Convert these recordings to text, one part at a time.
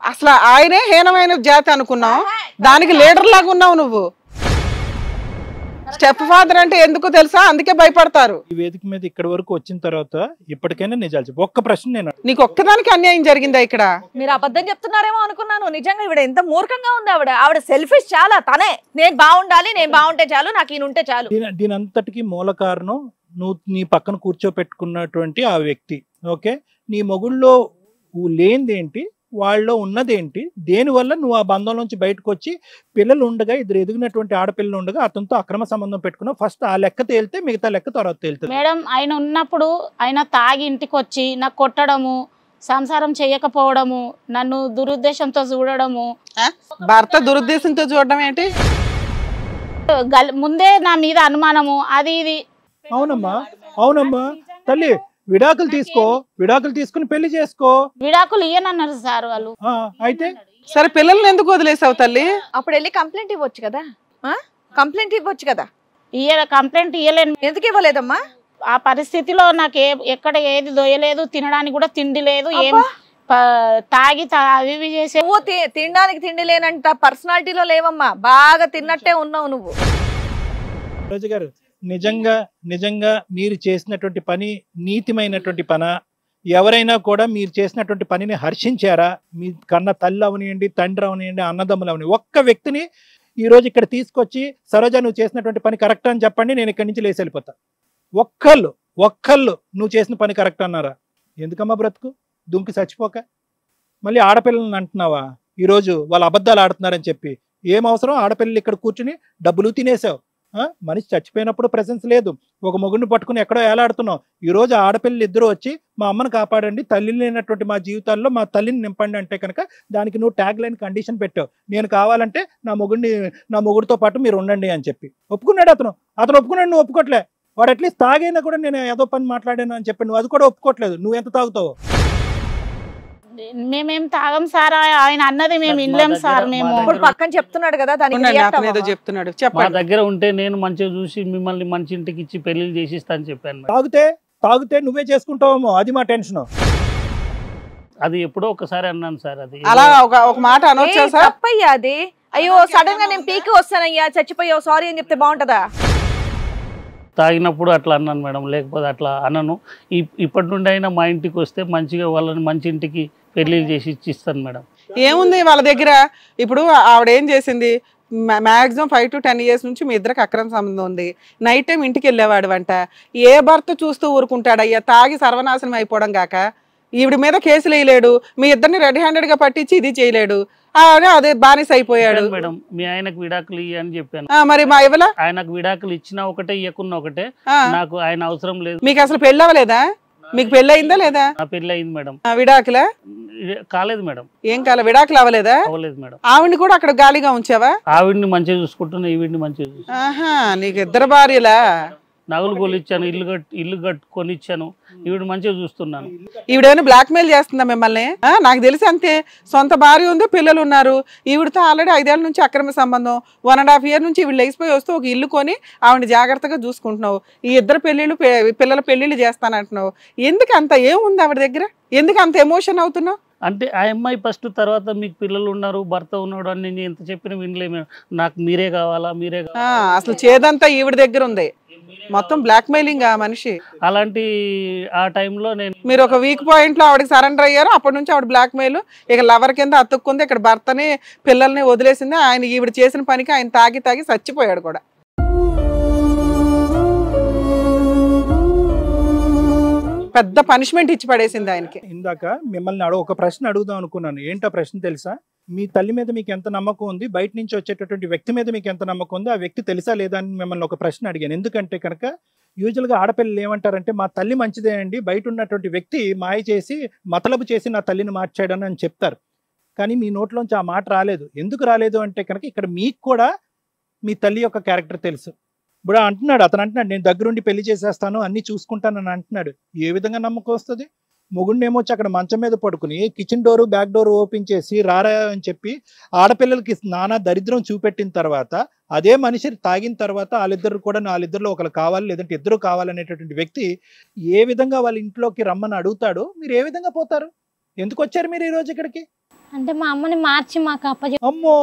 అసలు ఆయనే హీనమైన జాతి అనుకున్నావు, దానికి లీడర్ లాగా ఉన్నావు నువ్వు. స్టెప్ ఫాదర్ అంటే ఎందుకు తెలుసా, అందుకే భయపడతారు. ఈ వేదిక మీద ఇక్కడ వరకు వచ్చిన తర్వాత ఇప్పటికైనా నిజాలు చెప్పు. ఒక్క ప్రశ్న నేను నీకు ఒక్కదానికి అన్యాయం జరిగిందా ఇక్కడ? మీరు అబద్ధం చెప్తున్నారేమో అనుకున్నాను. నిజంగా ఇవిడ ఎంత మూర్ఖంగా ఉంది. ఆవిడ సెల్ఫిష్ చాలా. తనే నేను బాగుండాలి, నేను బాగుంటే చాలు, నాకు ఈయన ఉంటే చాలు. దీని అంతటికి మూల కారణం నువ్వు నీ పక్కన కూర్చోపెట్టుకున్నటువంటి ఆ వ్యక్తి. ఓకే, నీ మొగుళ్ళో లేనిదేంటి, వాళ్ళలో ఉన్నదేంటి, దేనివల్ల నువ్వు ఆ బంధం నుంచి బయటకు వచ్చి పిల్లలు ఉండగా, ఇద్దరు ఎదిగినటువంటి ఆడపిల్లలు ఉండగా అతనితో అక్రమ సంబంధం పెట్టుకున్నావు. ఫస్ట్ ఆ లెక్క తేలితే మిగతా లెక్క తర్వాత తేలుతుంది. మేడం ఆయన ఉన్నప్పుడు ఆయన తాగి ఇంటికి వచ్చి నాకు కొట్టడము, సంసారం చేయకపోవడము, నన్ను దురుద్దేశంతో చూడడము. భర్త దురుద్దేశంతో చూడడం ఏంటి? ముందే నా మీద అనుమానము, అది ఇది. అవునమ్మా, అవునమ్మా తల్లి, విడాకులు తీసుకుని పెళ్లి చేసుకో. విడాకులు ఇయ్యనన్నారు సార్ వాళ్ళు. అయితే సరే, పిల్లల్ని ఎందుకు వదిలేసావు తల్లి? అప్పుడు వెళ్ళి కంప్లైంట్ ఇవ్వచ్చు కదా, కంప్లైంట్ ఇవ్వచ్చు కదా. కంప్లైంట్ ఇయ్యలేను. ఎందుకు ఇవ్వలేదమ్మా? ఆ పరిస్థితిలో నాకు ఎక్కడ ఏది దొయ్యలేదు, తినడానికి కూడా తిండి లేదు, ఏం తాగి అవి ఇవి చేసే. నువ్వు తినడానికి తిండి లేనంట పర్సనాలిటీలో లేవమ్మా, బాగా తిన్నట్టే ఉన్నావు నువ్వు. రోజు గారు, నిజంగా మీరు చేసినటువంటి పని నీతిమైనటువంటి పనా? ఎవరైనా కూడా మీరు చేసినటువంటి పనిని హర్షించారా? మీ కన్న తల్లి అవనియండి, తండ్రి అవనియండి, అన్నదమ్ములు అవని ఒక్క వ్యక్తిని ఈ రోజు ఇక్కడ తీసుకొచ్చి సరోజ నువ్వు చేసినటువంటి పని కరెక్ట్ అని చెప్పండి, నేను ఇక్కడి నుంచి లేచి వెళ్ళిపోతా. ఒక్కళ్ళు నువ్వు చేసిన పని కరెక్ట్ అన్నారా? ఎందుకమ్మా బ్రతుకు దుంకి చచ్చిపోక మళ్ళీ ఆడపిల్లలను అంటున్నావా? ఈరోజు వాళ్ళు అబద్ధాలు ఆడుతున్నారని చెప్పి ఏం అవసరం? ఆడపిల్లలు ఇక్కడ కూర్చుని డబ్బులు తినేసావు. మనిషి చచ్చిపోయినప్పుడు ప్రెసెన్స్ లేదు, ఒక మొగుడిని పట్టుకుని ఎక్కడో ఏలాడుతున్నావు. ఈ రోజు ఆడపిల్లలు ఇద్దరు వచ్చి మా అమ్మను కాపాడండి, తల్లి లేనటువంటి మా జీవితాల్లో మా తల్లిని నింపండి అంటే కనుక దానికి నువ్వు ట్యాగ్ లైన్ కండిషన్ పెట్టావు. నేను కావాలంటే నా మొగుడితో పాటు మీరు ఉండండి అని చెప్పి ఒప్పుకున్నాడు అతను ఒప్పుకున్నాడు, నువ్వు ఒప్పుకోట్లే. వాడు అట్లీస్ట్ తాగైనా కూడా నేను ఏదో పని మాట్లాడాను అని చెప్పి నువ్వు అది కూడా ఒప్పుకోవట్లేదు. నువ్వు ఎంత తాగుతావు? మేమేం తాగం సార్, ఆయన అన్నది మేము ఇల్లేం సార్. మేము ఇప్పుడు పక్కన చెప్తున్నాడు కదా, దానికి చెప్తున్నాడు. మా దగ్గర ఉంటే నేను మంచిగా చూసి మిమ్మల్ని మంచి ఇంటికి ఇచ్చి పెళ్లి చేసిస్తాను చెప్పాను. తాగితే నువ్వే చేసుకుంటావేమో, అది మా టెన్షన్. అది ఎప్పుడో ఒకసారి అన్నాను సార్. అది అలా ఒక మాట అనొచ్చా సార్? తప్పయ్యా అది. అయ్యో సడన్ గా నేను పీకి వస్తానయ్యా, చచ్చిపోయావు సారీ అని చెప్తే బాగుంటదా? తాగినప్పుడు అట్లా అన్నాను మేడం, లేకపోతే అట్లా అన్నాను. ఇప్పటి నుండి అయినా మా ఇంటికి వస్తే మంచిగా వాళ్ళని మంచి ఇంటికి పెళ్లి చేసి ఇచ్చిస్తాను మేడం. ఏముంది వాళ్ళ దగ్గర? ఇప్పుడు ఆవిడ ఏం చేసింది, మాక్సిమం 5 to 10 years నుంచి మీ ఇద్దరికి అక్రమ సంబంధం ఉంది. నైట్ టైం ఇంటికి వెళ్ళేవాడు వంట. ఏ భర్త చూస్తూ ఊరుకుంటాడయ్యా? తాగి సర్వనాశనం అయిపోవడం కాక ఈవిడ మీద కేసులు వేయలేడు, మీ ఇద్దరిని రెడ్ హ్యాండెడ్ గా పట్టించి ఇది చేయలేడు, అదే బానిస అయిపోయాడు. మేడం మీ ఆయనకు విడాకులు ఇయ్య అని చెప్పాను. మరి మా ఇవ్వలా? ఆయనకు విడాకులు ఇచ్చినా ఒకటే, ఇయ్యకున్నా ఒకటే. నాకు ఆయన అవసరం లేదు. మీకు అసలు పెళ్ళి అవ్వలేదా? మీకు పెళ్ళి అయిందా లేదా? నా పెళ్లి అయింది మేడం. విడాకులా? కాలేదు మేడం. ఏం కాలే? విడాకులు అవ్వలేదా? అవ్వలేదు మేడం. ఆవిడ్ని కూడా అక్కడ గాలిగా ఉంచావా? ఆవిడ్ని మంచిగా చూసుకుంటున్నా, ఈవిడ్ని మంచిగా చూసుకుంటా. ఆహా, నీకు ఇద్దరు భార్యలా? నగలు కొనిచ్చాను, ఇల్లు కట్టుకొని ఇచ్చాను, ఈవిడ మంచిగా చూస్తున్నాను. ఈవిడేమైనా బ్లాక్ మెయిల్ చేస్తుందా మిమ్మల్ని? నాకు తెలిసి అంతే. సొంత భార్య ఉంది, పిల్లలు ఉన్నారు. ఈవిడతో ఆల్రెడీ 5 ఏళ్ల నుంచి అక్రమ సంబంధం, 1.5 years నుంచి ఈవిడ లేచిపోయి వస్తూ ఒక ఇల్లు కొని ఆవిడ జాగ్రత్తగా చూసుకుంటున్నావు. ఈ ఇద్దరు పిల్లల పెళ్లిళ్ళు చేస్తానంటున్నావు. ఎందుకు అంత ఏముంది ఆవిడ దగ్గర? ఎందుకు అంత ఎమోషన్ అవుతున్నావు? అంటే ఆ అమ్మాయి ఫస్ట్, తర్వాత మీకు పిల్లలు ఉన్నారు, భర్త ఉన్నాడు అని నేను ఎంత చెప్పినా వినలేము. నాకు మీరే కావాలా, మీరే కావాలా. అసలు చేదంతా ఈవిడ దగ్గర ఉంది, మొత్తం బ్లాక్ మెయిలింగ్ ఆ మనిషి. అలాంటి ఆ టైంలో మీరు ఒక వీక్ పాయింట్ లో ఆవిడకి సరెండర్ అయ్యారు. అప్పటి నుంచి ఆవిడ బ్లాక్ మెయిల్, ఇక లవర్ కింద అతుక్కుంది. ఇక్కడ భర్తని పిల్లల్ని వదిలేసింది. ఆయన ఈవిడ చేసిన పనికి ఆయన తాగి చచ్చిపోయాడు కూడా. పెద్ద పనిష్మెంట్ ఇచ్చి పడేసింది ఆయనకి. ఇందాక మిమ్మల్ని ఒక ప్రశ్న అడుగుదాం అనుకున్నాను. ఏంటో ప్రశ్న తెలుసా? మీ తల్లి మీద మీకు ఎంత నమ్మకం ఉంది, బయట నుంచి వచ్చేటటువంటి వ్యక్తి మీద మీకు ఎంత నమ్మకం ఉంది, ఆ వ్యక్తి తెలుసా లేదా అని మిమ్మల్ని ఒక ప్రశ్న అడిగాను. ఎందుకంటే కనుక యూజువల్గా ఆడపిల్లలు ఏమంటారంటే మా తల్లి మంచిదే అండి, బయట ఉన్నటువంటి వ్యక్తి మాయ చేసి మతలబు చేసి నా తల్లిని మార్చాడని అని చెప్తారు. కానీ మీ నోట్లోంచి ఆ మాట రాలేదు. ఎందుకు రాలేదు అంటే కనుక ఇక్కడ మీకు కూడా మీ తల్లి యొక్క క్యారెక్టర్ తెలుసు. ఇప్పుడు అతను అంటున్నాడు నేను దగ్గరుండి పెళ్లి చేసేస్తాను, అన్ని చూసుకుంటానని అంటున్నాడు. ఏ విధంగా నమ్మకం వస్తుంది? మొగుడినేమో వచ్చి అక్కడ మంచం మీద పడుకుని kitchen door back door open చేసి రారా అని చెప్పి ఆడపిల్లలకి నానా దరిద్రం చూపెట్టిన తర్వాత అదే మనిషి తాగిన తర్వాత వాళ్ళిద్దరిలో ఒకరు కావాలి లేదంటే ఇద్దరు కావాలనేటటువంటి వ్యక్తి ఏ విధంగా వాళ్ళ ఇంట్లోకి రమ్మని అడుగుతాడో మీరు ఏ విధంగా పోతారు? ఎందుకు వచ్చారు మీరు ఈ రోజు ఇక్కడికి? అంటే మా అమ్మని మార్చి మాకు అమ్మో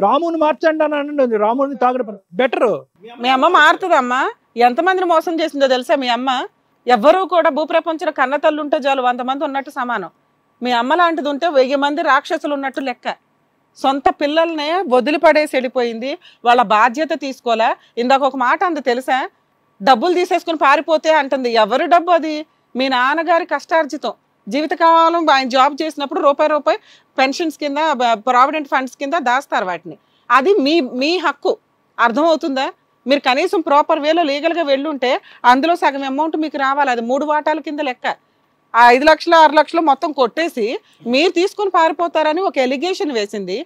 రాముని మార్చండి అని అనండి, రాముని తాగడం బెటర్. మీ అమ్మ మారుతుందమ్మా. ఎంతమందిని మోసం చేసిందో తెలుసా మీ అమ్మ? ఎవ్వరూ కూడా భూప్రపంచంలో కన్న తల్లి ఉంటే చాలు 100 మంది ఉన్నట్టు సమానం. మీ అమ్మ లాంటిది ఉంటే 1000 మంది రాక్షసులు ఉన్నట్టు లెక్క. సొంత పిల్లల్నే వదిలిపడేసి వెళ్ళిపోయింది, వాళ్ళ బాధ్యత తీసుకోలే. ఇందాక ఒక మాట అంది తెలుసా, డబ్బులు తీసేసుకుని పారిపోతే అంటుంది. ఎవరి డబ్బు అది? మీ నాన్నగారి కష్టార్జితం. జీవితకాలం ఆయన జాబ్ చేసినప్పుడు రూపాయి పెన్షన్స్ కింద, ప్రావిడెంట్ ఫండ్స్ కింద దాస్తారు వాటిని. అది మీ హక్కు. అర్థమవుతుందా? మీరు కనీసం ప్రాపర్ వేలో లీగల్గా వెళ్ళుంటే అందులో సగం అమౌంట్ మీకు రావాలి. అది 3 వాటాల కింద లెక్క. ఆ 5 లక్షలు 6 లక్షలు మొత్తం కొట్టేసి మీరు తీసుకుని పారిపోతారని ఒక ఎలిగేషన్ వేసింది.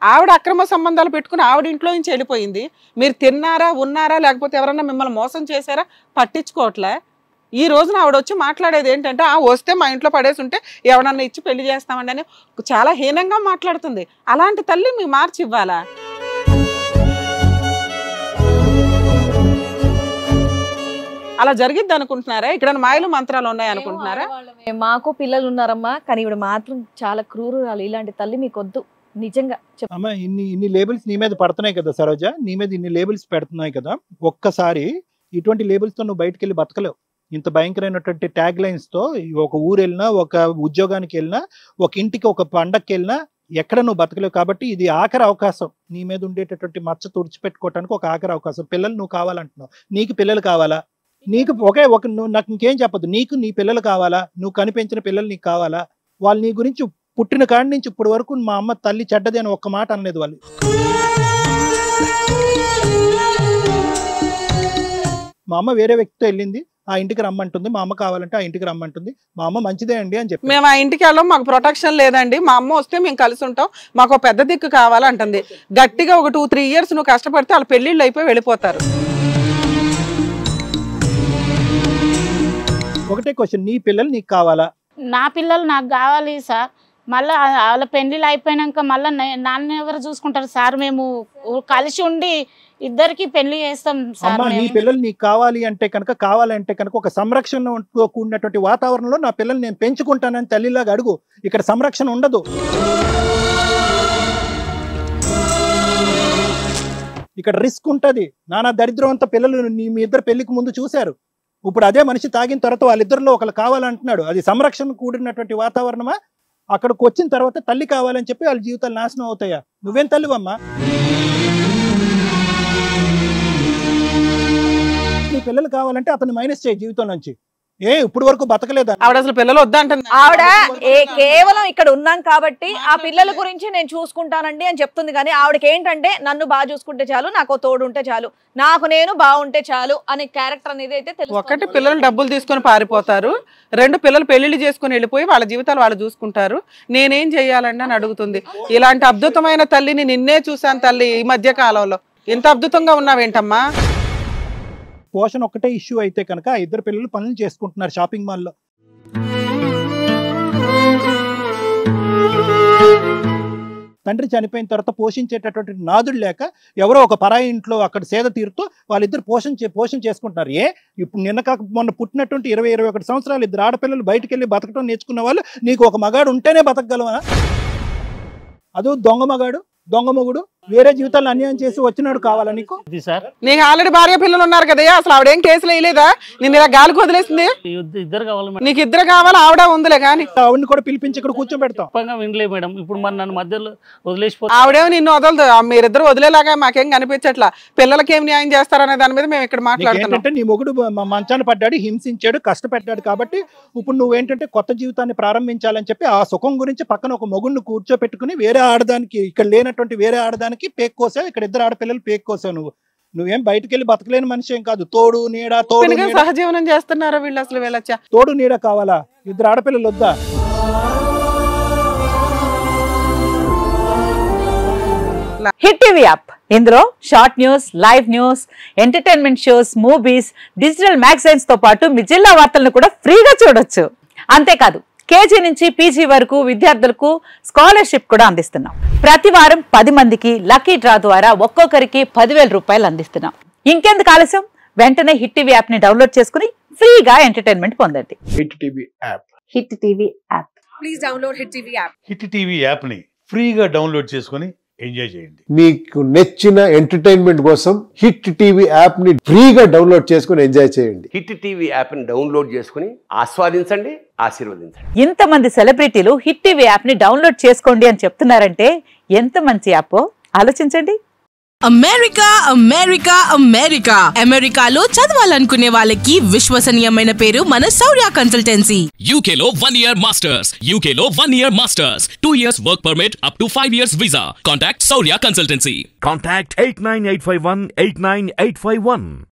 ఆవిడ అక్రమ సంబంధాలు పెట్టుకుని ఆవిడ ఇంట్లో నుంచి వెళ్ళిపోయింది. మీరు తిన్నారా, ఉన్నారా, లేకపోతే ఎవరన్నా మిమ్మల్ని మోసం చేశారా పట్టించుకోవట్లే. ఈ రోజున ఆవిడ వచ్చి మాట్లాడేది ఏంటంటే, వస్తే మా ఇంట్లో పడేసి ఉంటే ఎవరన్నా ఇచ్చి పెళ్లి చేస్తామండి అని చాలా హీనంగా మాట్లాడుతుంది. అలాంటి తల్లి మీకు మార్చి ఇవ్వాలా? అలా జరిగిద్ది అనుకుంటున్నారా? ఇక్కడ మాయలు మంత్రాలు ఉన్నాయి అనుకుంటున్నారా? మాకు పిల్లలు ఉన్నారమ్మా, కానీ ఇవిడ మాత్రం చాలా క్రూరురాలు. ఇలాంటి తల్లి మీకు వద్దు నిజంగా. అమ్మ ఇన్ని లేబుల్స్ నీ మీద పడుతున్నాయి కదా సరోజ, నీ మీద ఇన్ని లేబుల్స్ పెడుతున్నాయి కదా, ఒక్కసారి ఇటువంటి లేబుల్స్ తో నువ్వు బయటకు వెళ్ళి బతకలేవు. ఇంత భయంకరమైనటువంటి ట్యాగ్ లైన్స్ తో ఒక ఊరు వెళ్ళినా, ఒక ఉద్యోగానికి వెళ్ళినా, ఒక ఇంటికి, ఒక పండగకి వెళ్ళినా ఎక్కడ నువ్వు బతకలేవు. కాబట్టి ఇది ఆఖరి అవకాశం, నీ మీద ఉండేటటువంటి మచ్చ తుడిచిపెట్టుకోవడానికి ఒక ఆఖరి అవకాశం. పిల్లలు నువ్వు కావాలంటున్నావు, నీకు పిల్లలు కావాలా? నీకు నువ్వు నాకు ఇంకేం చెప్పదు, నీకు నీ పిల్లలు కావాలా? నువ్వు కనిపించిన పిల్లలు నీకు కావాలా? వాళ్ళు నీ గురించి పుట్టిన కాడి నుంచి ఇప్పటి వరకు మా అమ్మ తల్లి చెడ్డది అని ఒక్క మాట అనలేదు వాళ్ళు. మా అమ్మ వేరే వ్యక్తితో వెళ్ళింది, ఆ ఇంటికి రమ్మంటుంది, మా అమ్మ కావాలంటే ఆ ఇంటికి రమ్మంటుంది, మా అమ్మ మంచిదే అండి అని చెప్పి. మేము ఆ ఇంటికి వెళ్ళాం, మాకు ప్రొటెక్షన్ లేదండి, మా అమ్మ వస్తే మేము కలిసి ఉంటాం, మాకు పెద్ద దిక్కు కావాలంటుంది. గట్టిగా ఒక 2-3 years నువ్వు కష్టపడితే వాళ్ళ పెళ్లిళ్ళు అయిపోయి వెళ్ళిపోతారు. ఒకటే క్వశ్చన్, నీ పిల్లలు నీకు కావాలా? నా పిల్లలు నాకు కావాలి సార్. మళ్ళీ వాళ్ళ పెళ్లిళ్ళు అయిపోయినాక మళ్ళీ నాన్న ఎవరు చూసుకుంటారు సార్? మేము కలిసి ఉండి ఇద్దరికి పెళ్లి చేస్తాం సార్. నీ పిల్లలు నీకు కావాలి అంటే కనుక, కావాలంటే కనుక ఒక సంరక్షణతో కూడినటువంటి వాతావరణంలో నా పిల్లలు నేను పెంచుకుంటానని తల్లిలాగా అడుగు. ఇక్కడ సంరక్షణ ఉండదు. ఇక్కడ రిస్క్ ఉంటది. నానా దరిద్రం అంతా పిల్లలు మీ ఇద్దరు పెళ్లికి ముందు చూశారు. ఇప్పుడు అదే మనిషి తాగిన తర్వాత వాళ్ళిద్దరిలో ఒకరు కావాలంటున్నాడు. అది సంరక్షణ కూడినటువంటి వాతావరణమా? అక్కడికి వచ్చిన తర్వాత తల్లి కావాలని చెప్పి వాళ్ళ జీవితాలు నాశనం అవుతాయా? నువ్వేం తల్లివమ్మా? నీ పిల్లలు కావాలంటే అతన్ని మైనస్ చేయి జీవితం నుంచి. ఇప్పుడు వరకు బతకలేదా ఆవిడ? అసలు పిల్లలు వద్దంటుంది ఆవిడ. కేవలం ఇక్కడ ఉన్నాం కాబట్టి ఆ పిల్లల గురించి నేను చూసుకుంటానండి అని చెప్తుంది. కానీ ఆవిడకి ఏంటంటే, నన్ను బాగా చూసుకుంటే చాలు, నాకు తోడు ఉంటే చాలు, నాకు నేను బాగుంటే చాలు అనే క్యారెక్టర్ అనేది అయితే తెలుసు. ఒకటి, పిల్లలు డబ్బులు తీసుకొని పారిపోతారు. 2, పిల్లలు పెళ్లిళ్ళు చేసుకుని వెళ్ళిపోయి వాళ్ళ జీవితాలు వాళ్ళు చూసుకుంటారు. నేనేం చెయ్యాలండి అని అడుగుతుంది. ఇలాంటి అద్భుతమైన తల్లిని నిన్నే చూశాను తల్లి ఈ మధ్య కాలంలో. ఇంత అద్భుతంగా ఉన్నావేంటమ్మా? పోషణ ఒక్కటే ఇష్యూ అయితే కనుక ఆ ఇద్దరు పిల్లలు పనులు చేసుకుంటున్నారు షాపింగ్ మాల్లో. తండ్రి చనిపోయిన తర్వాత పోషించేటటువంటి నాదుడు లేక ఎవరో ఒక పరాయి ఇంట్లో అక్కడ సేద తీరుతూ వాళ్ళిద్దరు పోషణ చేసుకుంటున్నారు. ఇప్పుడు నిన్న కాక మొన్న పుట్టినటువంటి 20-21 సంవత్సరాలు ఇద్దరు ఆడపిల్లలు బయటకు వెళ్ళి బతకడం నేర్చుకున్న వాళ్ళు, నీకు ఒక మగాడు ఉంటేనే బతకగలవా? అదో దొంగ మగాడు, దొంగ మొగుడు, వేరే జీవితాలు అన్యాయం చేసి వచ్చినాడు కావాలా నీకు? నీకు ఆల్రెడీ భార్య పిల్లలు ఉన్నారు కదా, అసలు ఆవిడేం కేసులు వేయలేదా? నేను ఇలా గాలికి వదిలేసింది. నీకు ఇద్దరు కావాలి, ఆవిడ ఉందిలే కానీ ఆవిడని కూడా పిలిపించి ఇక్కడ కూర్చోబెడతాం. వినలే మేడం, ఇప్పుడు మన నన్ను మధ్యలో వదిలేసిపో. ఆవిడేమో నిన్ను వదలదు. మీరిద్దరు వదిలేలాగా మాకేం కనిపించట్లా. పిల్లలకి ఏం న్యాయం చేస్తారనే దాని మీద మేము ఇక్కడ మాట్లాడుతున్నాం. నీ మొగుడు మంచాన పడ్డాడు, హింసించాడు, కష్టపెట్టాడు కాబట్టి ఇప్పుడు నువ్వేంటంటే కొత్త జీవితాన్ని ప్రారంభించాలని చెప్పి ఆ సుఖం గురించి పక్కన ఒక మొగుడిని కూర్చోపెట్టుకుని వేరే ఆడదానికి, ఇక్కడ లేనటువంటి వేరే ఆడదానికి పేక్ కోసావు. ఇక్కడ ఇద్దరు ఆడపిల్లలు పేక్ కోసావు. నువ్వేం బయటకు వెళ్ళి బతకలేని మనిషి ఏం కాదు. తోడు నీడ, సహజీవనం చేస్తున్నారు వీళ్ళు. అసలు వీళ్ళచ్చా తోడు నీడ కావాలా? ఇద్దరు ఆడపిల్లలు వద్దా? హిట్ టీవీ యాప్, ఇందులో short news, live news, entertainment shows, movies, digital magazines తో పాటు మీ జిల్లా వార్తలను కూడా ఫ్రీగా చూడొచ్చు. అంతేకాదు కేజీ నుంచి పీజీ వరకు విద్యార్థులకు స్కాలర్షిప్ కూడా అందిస్తున్నాం. ప్రతి వారం 10 మందికి లక్కీ డ్రా ద్వారా ఒక్కొక్కరికి 10,000 రూపాయలు అందిస్తున్నాం. ఇంకెందుకు ఆలస్యం? వెంటనే హిట్ టీవీ యాప్ ని డౌన్లోడ్ చేసుకుని ఫ్రీగా ఎంటర్టైన్మెంట్ పొందండి. Hit TV app. Hit TV app. Please download Hit TV app. Hit TV యాప్ని ఫ్రీగా డౌన్లోడ్ చేసుకొని ఎంజాయ్ చేయండి. మీకు నచ్చిన ఎంటర్టైన్మెంట్ కోసం హిట్ టీవీ యాప్ ని ఫ్రీగా డౌన్లోడ్ చేసుకుని ఎంజాయ్ చేయండి. హిట్ టీవీ యాప్ని డౌన్లోడ్ చేసుకుని ఆస్వాదించండి, ఆశీర్వదించండి. ఇంతమంది సెలబ్రిటీలు హిట్ టీవీ యాప్ ని డౌన్లోడ్ చేసుకోండి అని చెప్తున్నారంటే ఎంత మంచి యాప్ ఆలోచించండి. అమెరికా అమెరికా అమెరికా అమెరికాలో చదవాలనుకునే వాళ్ళకి విశ్వసనీయమైన పేరు మన శౌర్య కన్సల్టెన్సీ. UK లో 1 year masters, UK లో 1 year masters, 2 years work permit up to 5 years visa. Contact Saurya Consultancy. Contact 89851 89851.